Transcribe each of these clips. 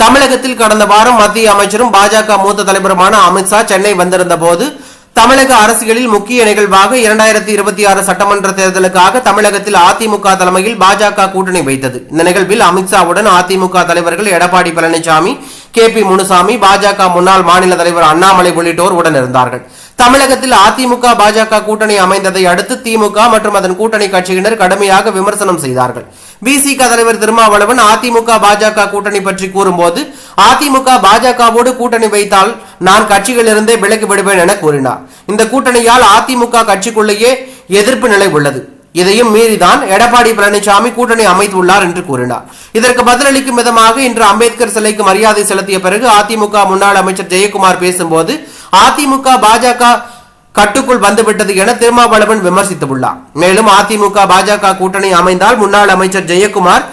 தமிழகத்தில் கடந்த வாரம் மத்திய அமைச்சரும் பாஜக மூத்த தலைவருமான அமித்ஷா சென்னை வந்திருந்த போது தமிழக அரசியலில் முக்கிய நிகழ்வாக 2026 சட்டமன்ற தேர்தலுக்காக தமிழகத்தில் அதிமுக தலைமையில் பாஜக கூட்டணி வைத்தது. இந்த நிகழ்வில் அமித்ஷாவுடன் அதிமுக தலைவர்கள் எடப்பாடி பழனிசாமி, KP முனுசாமி, பாஜக முன்னாள் மாநில தலைவர் அண்ணாமலை உள்ளிட்டோர் உடன் இருந்தார்கள். தமிழகத்தில் அதிமுக பாஜக கூட்டணி அமைந்ததை அடுத்து திமுக மற்றும் அதன் கூட்டணி கட்சியினர் கடுமையாக விமர்சனம் செய்தார்கள். விசிக தலைவர் திருமாவளவன் அதிமுக பாஜக கூட்டணி பற்றி கூறும்போது, அதிமுக பாஜகவோடு கூட்டணி வைத்தால் நான் கட்சிகளிலிருந்தே விலகி விடுவேன் என கூறினார். இந்த கூட்டணியால் அதிமுக கட்சிக்குள்ளேயே எதிர்ப்பு நிலை உள்ளது. இதையும் மீறிதான் எடப்பாடி பழனிசாமி கூட்டணி அமைத்துள்ளார் என்று கூறினார். இதற்கு பதிலளிக்கும் விதமாக இன்று அம்பேத்கர் சிலைக்கு மரியாதை செலுத்திய பிறகு அதிமுக முன்னாள் அமைச்சர் ஜெயக்குமார் பேசும்போது, அதிமுக பாஜக கட்டுக்குள் வந்துவிட்டது என திருமாவளவன் விமர்சித்துள்ளார். மேலும் அதிமுக பாஜக கூட்டணி அமைந்தால் முன்னாள் அமைச்சர் ஜெயக்குமார்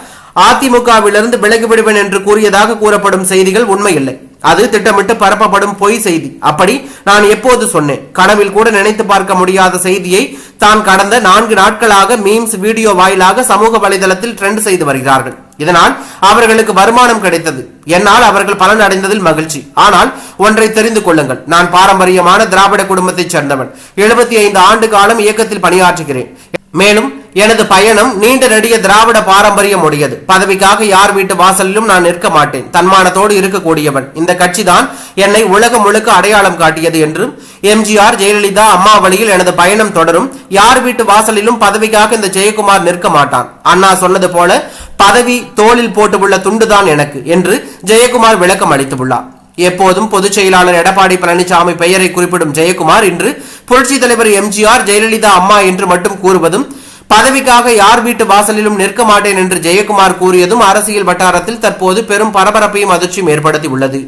அதிமுகவிலிருந்து விலகிவிடுவேன் என்று கூறியதாக கூறப்படும் செய்திகள் உண்மையில்லை. அது திட்டமிட்டு பரப்பப்படும் பொய் செய்தி. அப்படி நான் எப்போது சொன்னேன்? கனவில் கூட நினைத்து பார்க்க முடியாத செய்தியை தான் கடந்த 4 நாட்களாக மீம்ஸ் வீடியோ வாயிலாக சமூக வலைதளத்தில் ட்ரெண்ட் செய்து வருகிறார்கள். இதனால் அவர்களுக்கு வருமானம் கிடைத்தது. என்னால் அவர்கள் பலன் அடைந்ததில் மகிழ்ச்சி. ஆனால் ஒன்றை தெரிந்து கொள்ளுங்கள், நான் பாரம்பரியமான திராவிட குடும்பத்தைச் சேர்ந்தவன். 75 ஆண்டு காலம் இயக்கத்தில் பணியாற்றுகிறேன். மேலும் எனது பயணம் நீண்ட நெடிய திராவிட பாரம்பரியம் உடையது. பதவிக்காக யார் வீட்டு வாசலிலும் நான் நிற்க மாட்டேன். தன்மானத்தோடு இருக்கக்கூடியவன். இந்த கட்சி தான் என்னை உலகம் முழுக்க அடையாளம் காட்டியது என்றும், எம்ஜிஆர், ஜெயலலிதா, அம்மா வழியில் எனது பயணம் தொடரும். யார் வீட்டு வாசலிலும் பதவிக்காக இந்த ஜெயக்குமார் நிற்க மாட்டான். அண்ணா சொன்னது போல பதவி தோளில் போட்டுள்ள துண்டுதான் எனக்கு என்று ஜெயக்குமார் விளக்கம் அளித்துள்ளார். எப்போதும் பொதுச் செயலாளர் எடப்பாடி பழனிசாமி பெயரை குறிப்பிடும் ஜெயக்குமார் இன்று புரட்சி தலைவர் எம்ஜிஆர், ஜெயலலிதா, அம்மா என்று மட்டும் கூறுவதும், பதவிக்காக யார் வீட்டு வாசலிலும் நிற்க மாட்டேன் என்று ஜெயக்குமார் கூறியதும் அரசியல் வட்டாரத்தில் தற்போது பெரும் பரபரப்பையும் அதிர்ச்சியும் ஏற்படுத்தி உள்ளது.